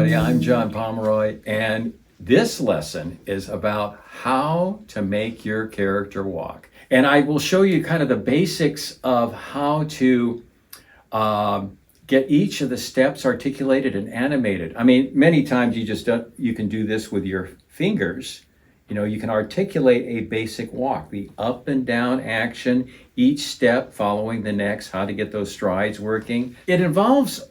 everybody. I'm John Pomeroy, and this lesson is about how to make your character walk. And I will show you kind of the basics of how to get each of the steps articulated and animated. I mean, many times you can do this with your fingers. You know, you can articulate a basic walk, the up and down action, each step following the next, how to get those strides working. It involves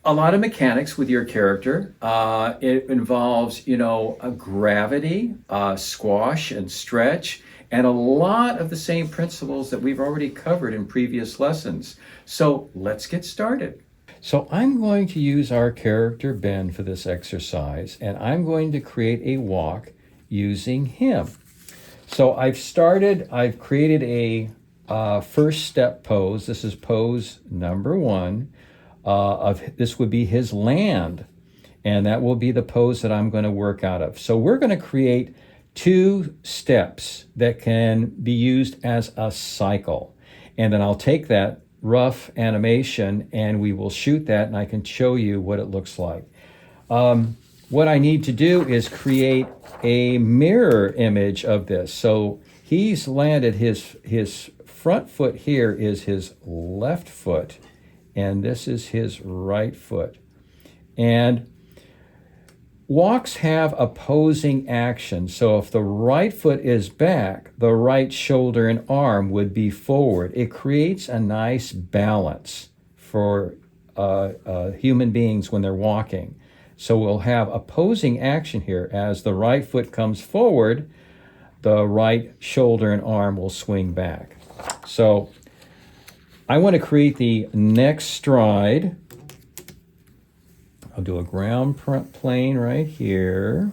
a lot of mechanics with your character. It involves, a gravity, squash and stretch, and a lot of the same principles that we've already covered in previous lessons. So let's get started. So I'm going to use our character Ben for this exercise, and I'm going to create a walk using him. So I've created a first step pose. This is pose number 1. This would be his land, and that will be the pose that I'm going to work out of. So we're going to create 2 steps that can be used as a cycle, and then I'll take that rough animation and we will shoot that, and I can show you what it looks like. What I need to do is create a mirror image of this. So he's landed, his front foot here is his left foot, and this is his right foot. And walks have opposing action. So if the right foot is back, the right shoulder and arm would be forward. It creates a nice balance for human beings when they're walking. So we'll have opposing action here. As the right foot comes forward, the right shoulder and arm will swing back. So I want to create the next stride. I'll do a ground plane right here.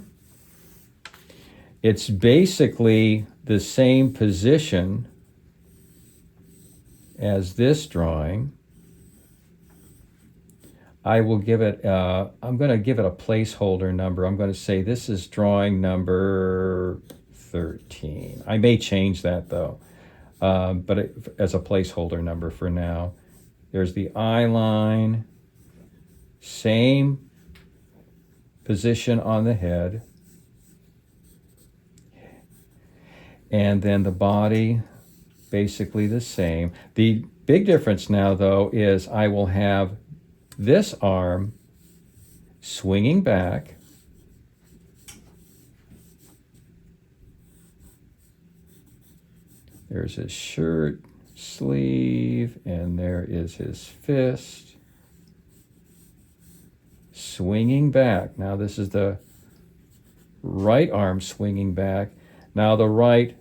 It's basically the same position as this drawing. I will give it, I'm going to give it a placeholder number. I'm going to say this is drawing number 13. I may change that though, but as a placeholder number for now. There's the eye line, same position on the head, and then the body basically the same. The big difference now though is I will have this arm swinging back, there's his shirt sleeve, and there is his fist swinging back. Now this is the right arm swinging back. Now the right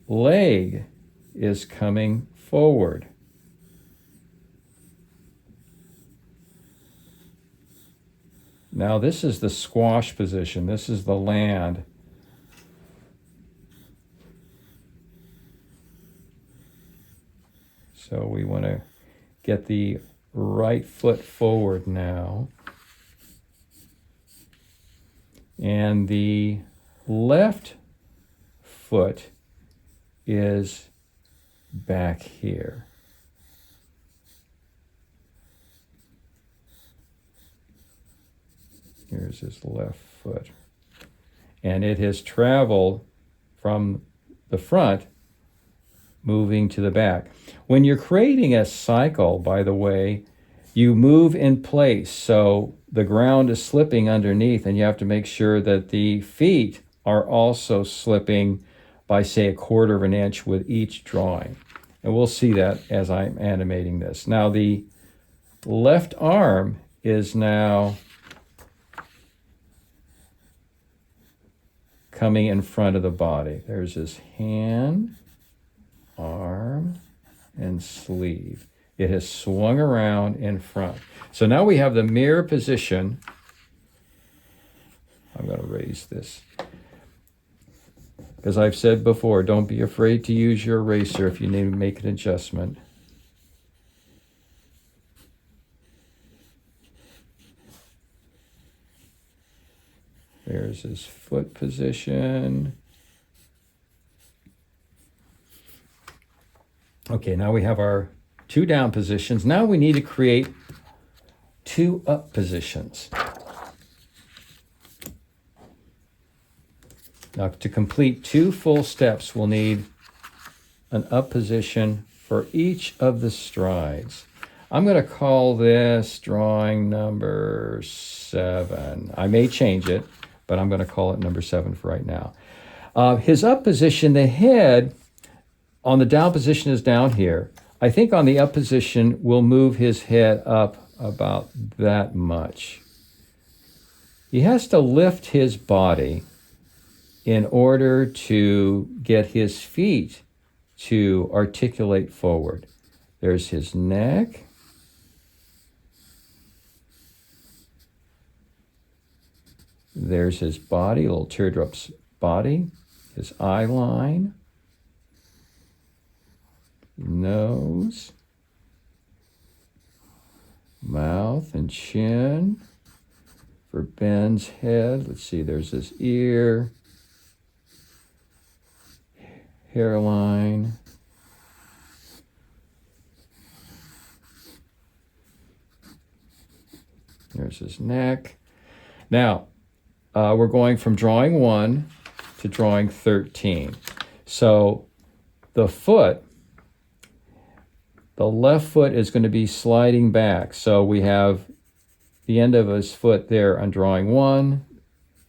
leg is coming forward. Now this is the squash position. This is the land. So we want to get the right foot forward now. And the left foot is back here. Here's his left foot. And it has traveled from the front, moving to the back. When you're creating a cycle, by the way, you move in place. So the ground is slipping underneath, and you have to make sure that the feet are also slipping by, say, 1/4 of an inch with each drawing. And we'll see that as I'm animating this. Now the left arm is now coming in front of the body. There's his hand, arm, and sleeve. It has swung around in front. So now we have the mirror position. I'm going to raise this. As I've said before, don't be afraid to use your eraser if you need to make an adjustment. There's his foot position. Okay, now we have our 2 down positions. Now we need to create 2 up positions. Now, to complete 2 full steps, we'll need an up position for each of the strides. I'm going to call this drawing number 7. I may change it, but I'm going to call it number 7 for right now. His up position, the head on the down position is down here. I think on the up position, we'll move his head up about that much. He has to lift his body in order to get his feet to articulate forward. There's his neck. There's his body, little teardrop's body, his eye line, nose, mouth and chin. For Ben's head, let's see, there's his ear, hairline, there's his neck. Now, we're going from drawing 1 to drawing 13. So the foot, the left foot is going to be sliding back. So we have the end of his foot there on drawing 1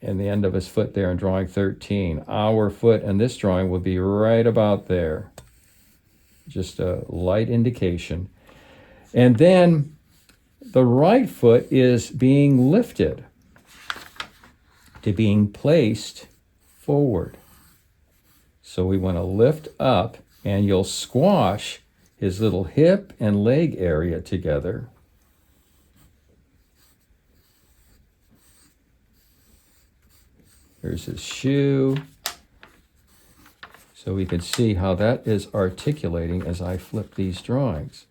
and the end of his foot there on drawing 13. Our foot in this drawing will be right about there. Just a light indication. And then the right foot is being lifted to being placed forward. So we want to lift up, and you'll squash his little hip and leg area together. There's his shoe. So we can see how that is articulating as I flip these drawings.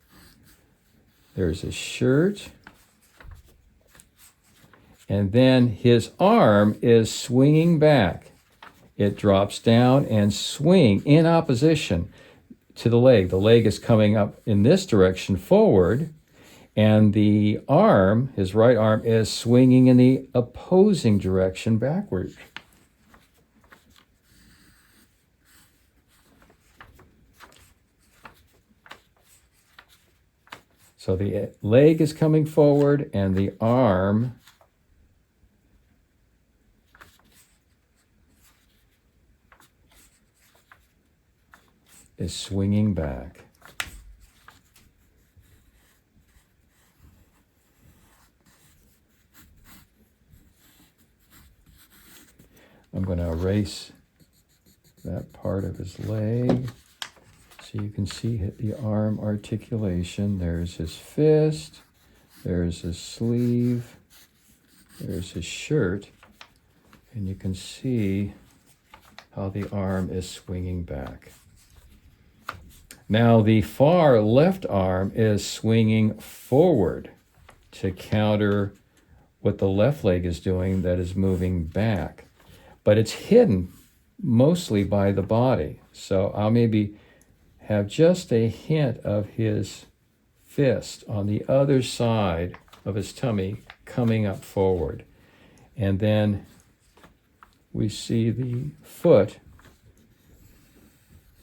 There's his shirt. And then his arm is swinging back. It drops down and swing in opposition to the leg. The leg is coming up in this direction forward, and the arm, his right arm, is swinging in the opposing direction backward. So the leg is coming forward, and the arm is swinging back. I'm going to erase that part of his leg so you can see the arm articulation. There's his fist, there's his sleeve, there's his shirt, and you can see how the arm is swinging back. Now the far left arm is swinging forward to counter what the left leg is doing, that is moving back. But it's hidden mostly by the body. So I'll maybe have just a hint of his fist on the other side of his tummy coming up forward. And then we see the foot,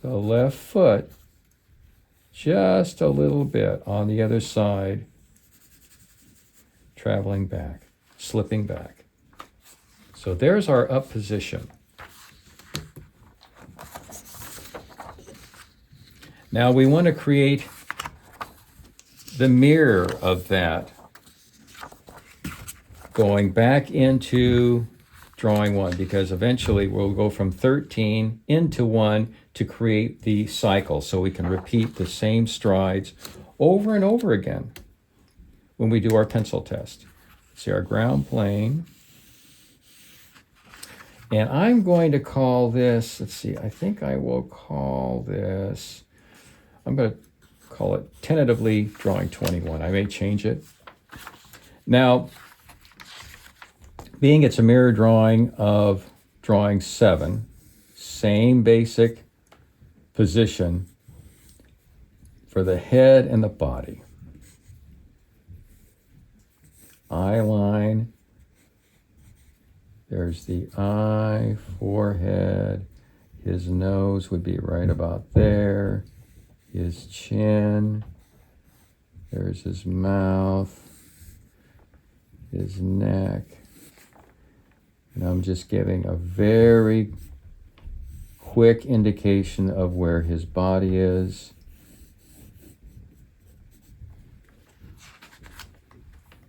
the left foot, just a little bit on the other side, traveling back, slipping back. So there's our up position. Now we want to create the mirror of that, going back into drawing 1, because eventually we'll go from 13 into 1 to create the cycle, so we can repeat the same strides over and over again when we do our pencil test. See our ground plane. And I'm going to call this, let's see, I think I will call this, I'm going to call it tentatively drawing 21. I may change it. Now, being it's a mirror drawing of drawing 7, same basic position for the head and the body. Eye line, There's the eye, forehead. His nose would be right about there. His chin. There's his mouth. His neck. And I'm just giving a very quick indication of where his body is.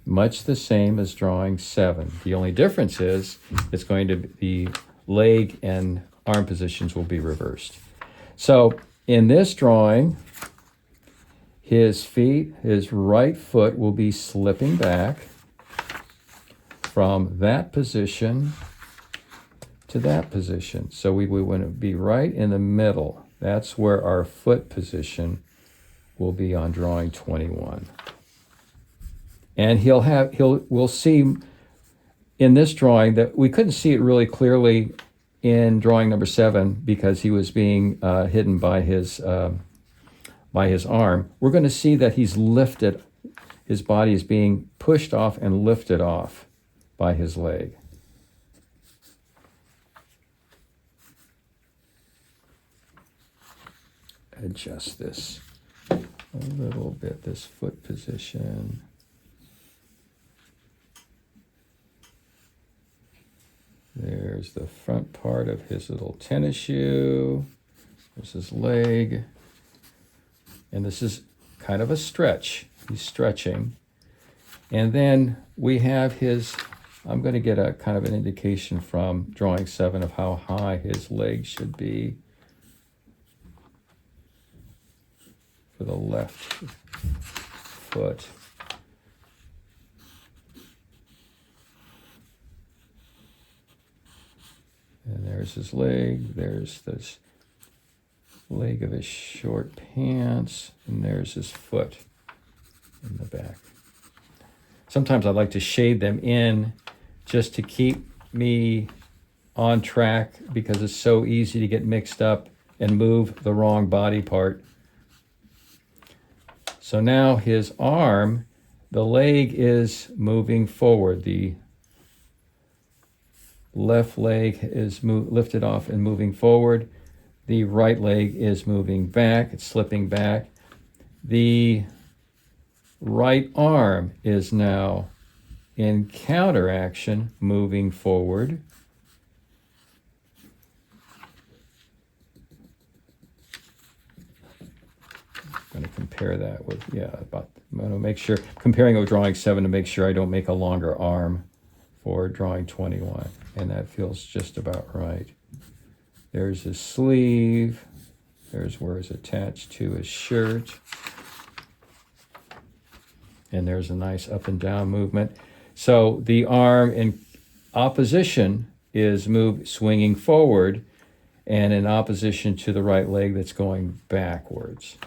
Much the same as drawing 7. The only difference is it's going to be leg and arm positions will be reversed. So in this drawing, his feet, his right foot will be slipping back from that position to that position. So we want to be right in the middle. That's where our foot position will be on drawing 21. And we'll see in this drawing that we couldn't see it really clearly in drawing number 7 because he was being hidden by his arm. We're going to see that he's lifted, his body is being pushed off and lifted off by his leg. Adjust this a little bit, this foot position. There's the front part of his little tennis shoe. There's his leg. And this is kind of a stretch. He's stretching. And then we have his, I'm going to get a kind of an indication from drawing 7 of how high his leg should be for the left foot. And there's his leg, there's this leg of his short pants, and there's his foot in the back. Sometimes I like to shade them in just to keep me on track because it's so easy to get mixed up and move the wrong body part. So now his arm, the leg is moving forward. The left leg is lifted off and moving forward. The right leg is moving back, it's slipping back. The right arm is now in counteraction, moving forward. I'm going to compare that with, I'm going to make sure, comparing with drawing 7 to make sure I don't make a longer arm for drawing 21. And that feels just about right. There's his sleeve. There's where it's attached to his shirt. And there's a nice up and down movement. So the arm in opposition is swinging forward and in opposition to the right leg that's going backwards.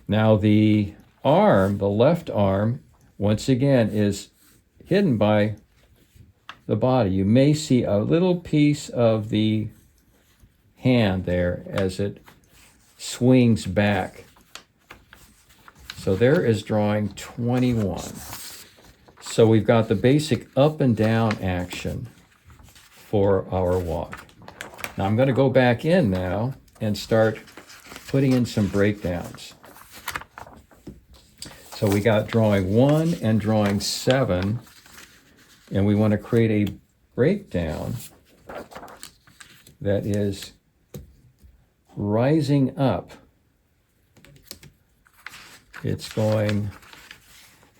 Now the arm, the left arm, once again is hidden by the body. You may see a little piece of the hand there as it swings back. So there is drawing 21. So we've got the basic up and down action for our walk. Now I'm going to go back in now and start putting in some breakdowns. So we got drawing 1 and drawing 7, and we want to create a breakdown that is rising up. It's going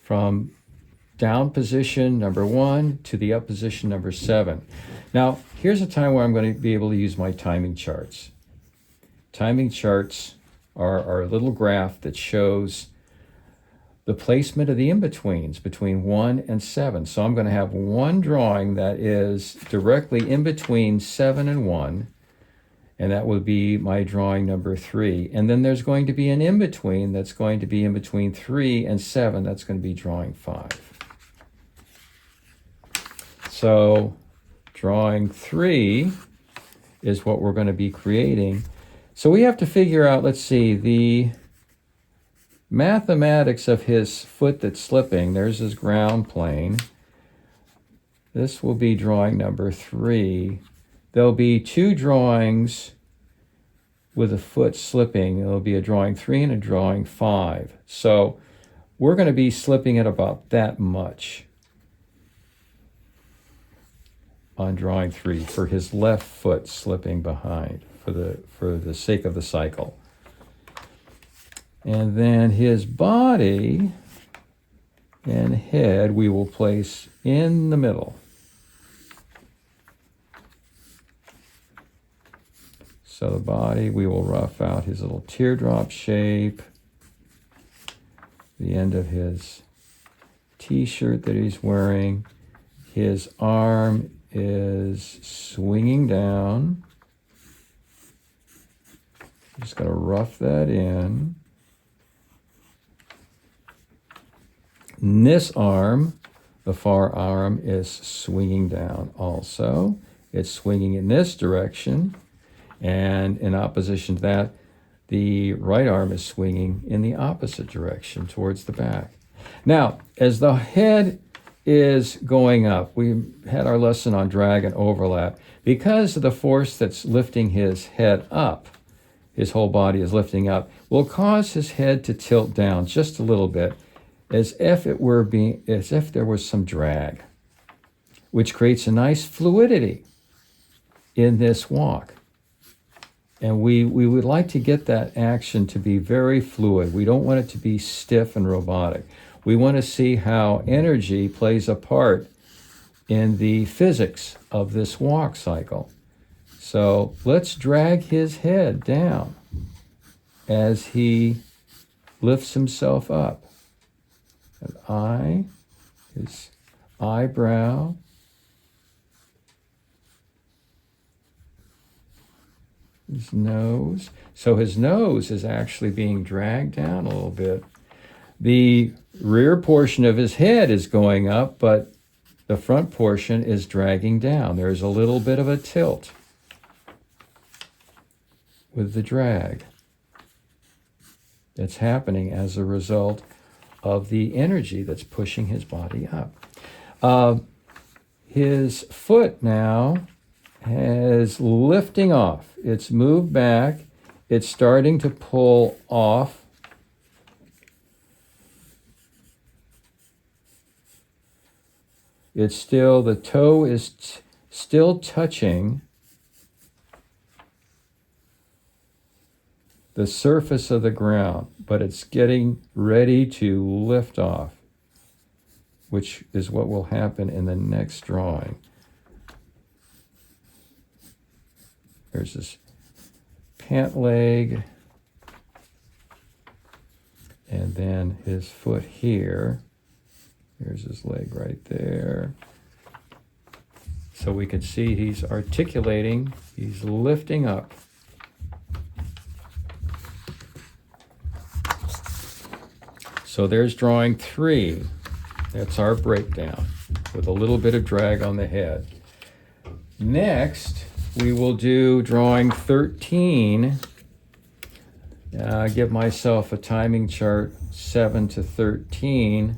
from down position number 1 to the up position number 7. Now, here's a time where I'm going to be able to use my timing charts. Timing charts are our little graph that shows the placement of the in-betweens between 1 and 7. So I'm going to have one drawing that is directly in between 7 and 1, and that would be my drawing number 3. And then there's going to be an in-between that's going to be in between 3 and 7. That's going to be drawing 5. So drawing 3 is what we're going to be creating. So we have to figure out, let's see, the mathematics of his foot that's slipping. There's his ground plane. This will be drawing number 3. There'll be 2 drawings with a foot slipping. It'll be a drawing 3 and a drawing 5. So we're going to be slipping it about that much on drawing 3 for his left foot slipping behind for the sake of the cycle. And then his body and head we will place in the middle. So the body, we will rough out his little teardrop shape, the end of his t-shirt that he's wearing. His arm is swinging down. Just going to rough that in. And this arm, the far arm, is swinging down also. It's swinging in this direction. And in opposition to that, the right arm is swinging in the opposite direction towards the back. Now, as the head is going up, we had our lesson on drag and overlap. Because of the force that's lifting his head up, his whole body is lifting up, will cause his head to tilt down just a little bit, as if there was some drag, which creates a nice fluidity in this walk. And we would like to get that action to be very fluid. We don't want it to be stiff and robotic. We want to see how energy plays a part in the physics of this walk cycle. So let's drag his head down as he lifts himself up. His eye, his eyebrow, his nose. So his nose is actually being dragged down a little bit. The rear portion of his head is going up, but the front portion is dragging down. There's a little bit of a tilt with the drag that's happening as a result of the energy that's pushing his body up. His foot now is lifting off. It's moved back. It's starting to pull off. It's still, the toe is still touching the surface of the ground, but it's getting ready to lift off, which is what will happen in the next drawing. There's this pant leg, and then his foot here. Here's his leg right there. So we can see he's articulating, he's lifting up. So there's drawing 3. That's our breakdown with a little bit of drag on the head. Next, we will do drawing 13. Give myself a timing chart, 7 to 13.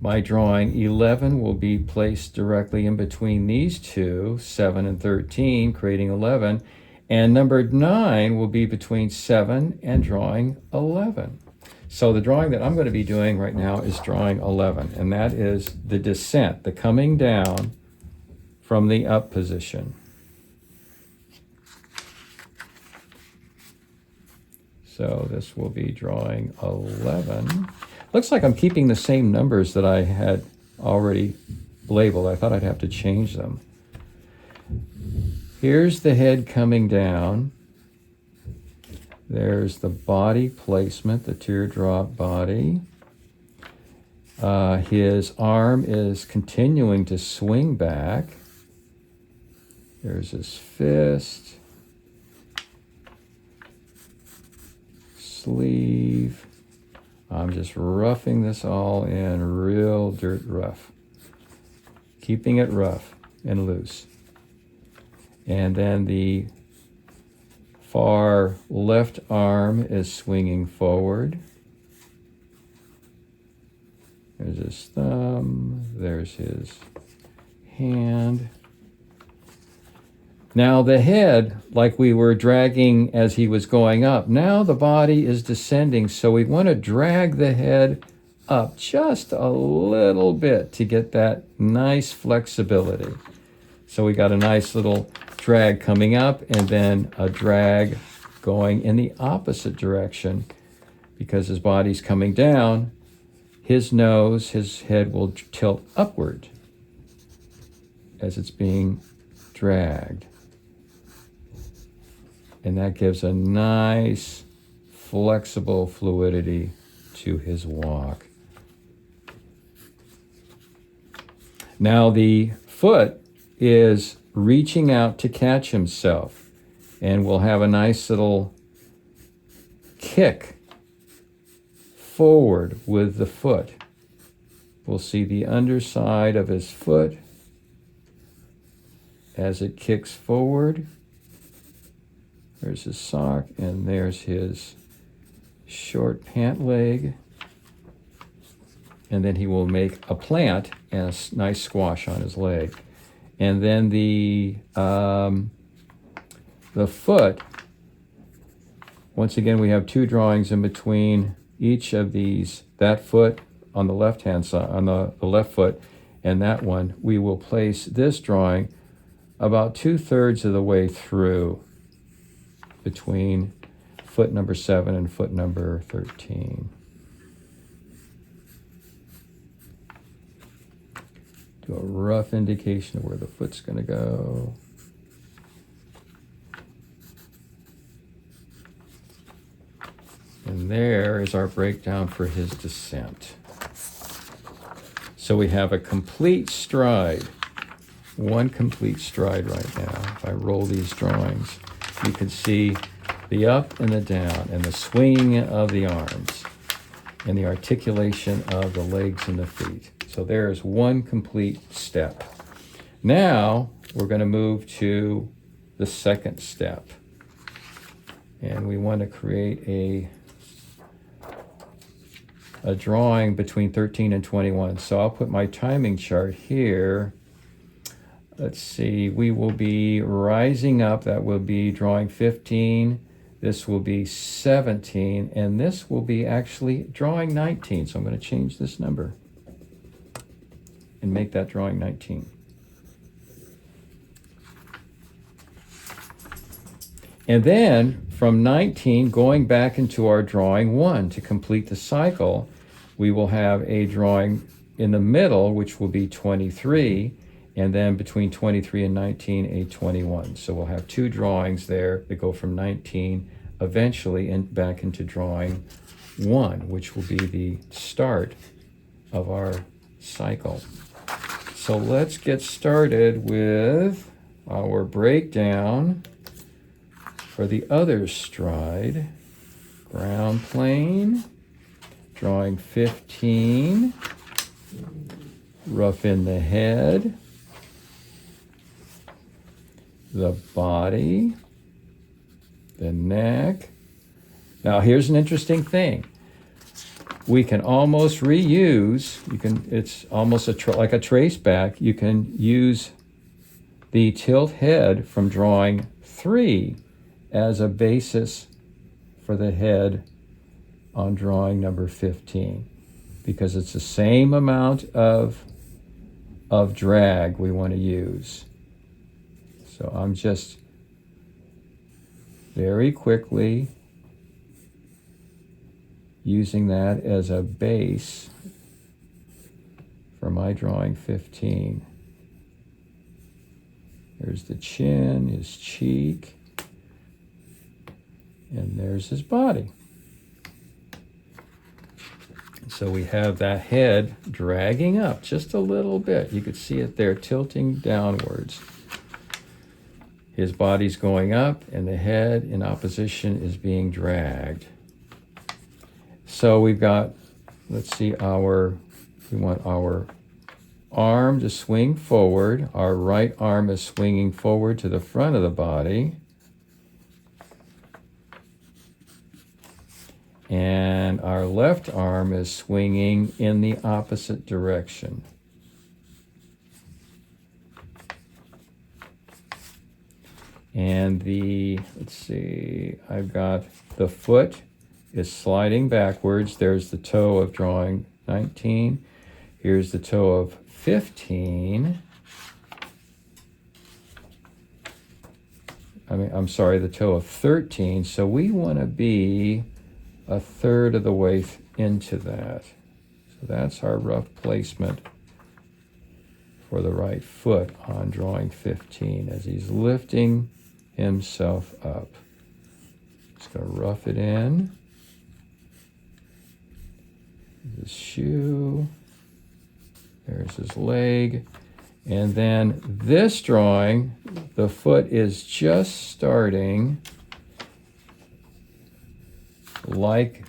My drawing 11 will be placed directly in between these two, 7 and 13, creating 11. And number 9 will be between 7 and drawing 11. So the drawing that I'm going to be doing right now is drawing 11, and that is the descent, the coming down from the up position. So this will be drawing 11. Looks like I'm keeping the same numbers that I had already labeled. I thought I'd have to change them. Here's the head coming down. There's the body placement, the teardrop body. His arm is continuing to swing back. There's his fist, sleeve. I'm just roughing this all in real dirt rough, keeping it rough and loose. And then the far left arm is swinging forward. There's his thumb, there's his hand. Now the head, like we were dragging as he was going up, now the body is descending, so we want to drag the head up just a little bit to get that nice flexibility. So we got a nice little drag coming up and then a drag going in the opposite direction because his body's coming down. His nose, his head will tilt upward as it's being dragged. And that gives a nice, flexible fluidity to his walk. Now the foot is reaching out to catch himself, and we'll have a nice little kick forward with the foot. We'll see the underside of his foot as it kicks forward. There's his sock, and there's his short pant leg. And then he will make a plant and a nice squash on his leg. And then the foot, once again, we have two drawings in between each of these. That foot on the left-hand side, on the left foot, and that one, we will place this drawing about 2/3 of the way through between foot number 7 and foot number 13. Do a rough indication of where the foot's going to go. And there is our breakdown for his descent. So we have a complete stride, one complete stride right now. If I roll these drawings, you can see the up and the down and the swinging of the arms and the articulation of the legs and the feet. So there's one complete step. Now we're going to move to the second step. And we want to create a drawing between 13 and 21. So I'll put my timing chart here. Let's see, we will be rising up. That will be drawing 15. This will be 17. And this will be actually drawing 19. So I'm going to change this number and make that drawing 19. And then from 19, going back into our drawing 1 to complete the cycle, we will have a drawing in the middle, which will be 23, and then between 23 and 19, a 21. So we'll have two drawings there that go from 19 eventually and back into drawing 1, which will be the start of our cycle. So let's get started with our breakdown for the other stride. Ground plane, drawing 15, rough in the head, the body, the neck. Now here's an interesting thing. We can almost reuse, it's almost like a trace back. You can use the tilt head from drawing 3 as a basis for the head on drawing number 15, because it's the same amount of drag we want to use. So I'm just very quickly using that as a base for my drawing 15. There's the chin, his cheek, and there's his body. So we have that head dragging up just a little bit. You could see it there tilting downwards. His body's going up and the head in opposition is being dragged. So we've got, let's see, we want our arm to swing forward. Our right arm is swinging forward to the front of the body. And our left arm is swinging in the opposite direction. And let's see, I've got the foot is sliding backwards. There's the toe of drawing 19. Here's the toe of 15. I'm sorry, the toe of 13. So we want to be a third of the way into that. So that's our rough placement for the right foot on drawing 15 as he's lifting himself up. Just going to rough it in. His shoe. There's his leg. And then this drawing, the foot is just starting like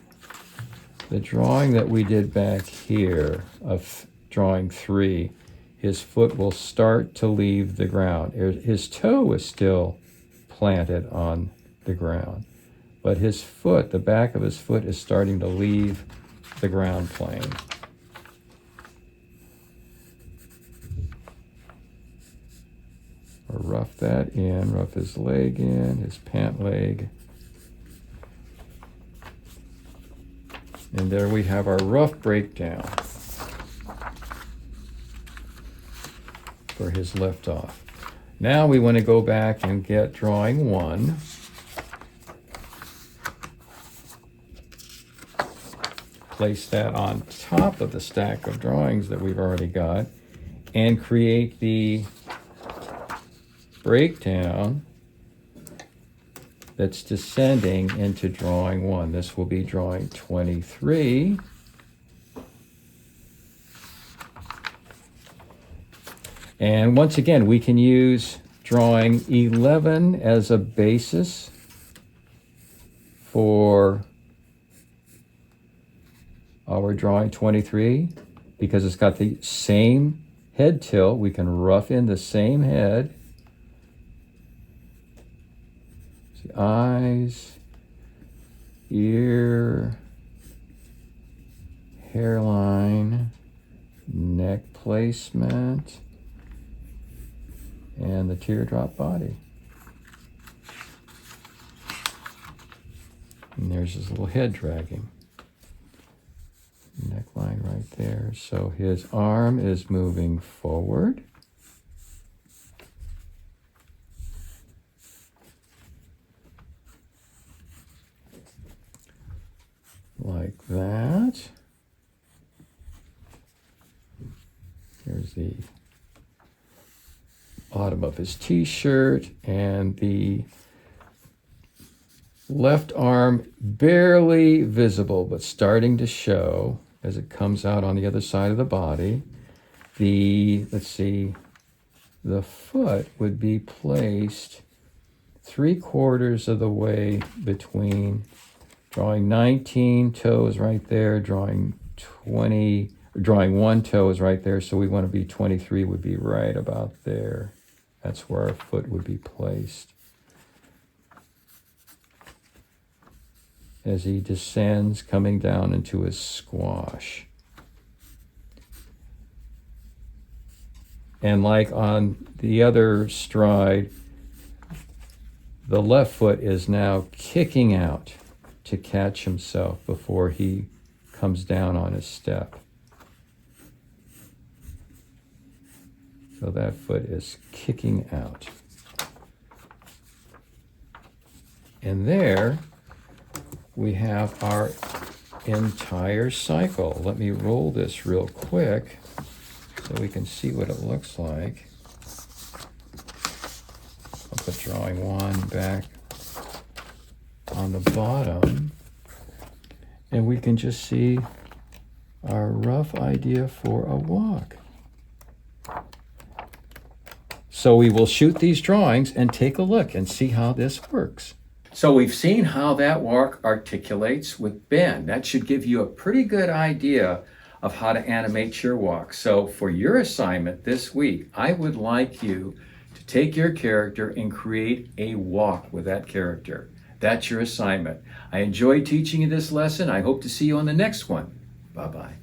the drawing that we did back here of drawing 3. His foot will start to leave the ground. His toe is still planted on the ground, but his foot, the back of his foot, is starting to leave the ground plane. Or rough that in, rough his leg in, his pant leg. And there we have our rough breakdown for his lift off. Now we want to go back and get drawing 1. Place that on top of the stack of drawings that we've already got and create the breakdown that's descending into drawing 1. This will be drawing 23. And once again, we can use drawing 11 as a basis for our drawing 23 because it's got the same head tilt. We can rough in the same head. See, eyes, ear, hairline, neck placement, and the teardrop body. And there's his little head dragging. Neckline right there. So his arm is moving forward. Like that. Here's the bottom of his t-shirt, and the left arm barely visible but starting to show as it comes out on the other side of the body. Let's see, the foot would be placed 3/4 of the way between drawing 19 toes right there, drawing 1 toe is right there, so we want to be 23 would be right about there. That's where our foot would be placed as he descends, coming down into his squash. And like on the other stride, the left foot is now kicking out to catch himself before he comes down on his step. So that foot is kicking out. And there we have our entire cycle. Let me roll this real quick so we can see what it looks like. I'll put drawing 1 back on the bottom, and we can just see our rough idea for a walk. So we will shoot these drawings and take a look and see how this works. So we've seen how that walk articulates with bend. That should give you a pretty good idea of how to animate your walk. So for your assignment this week, I would like you to take your character and create a walk with that character. That's your assignment. I enjoyed teaching you this lesson. I hope to see you on the next one. Bye-bye.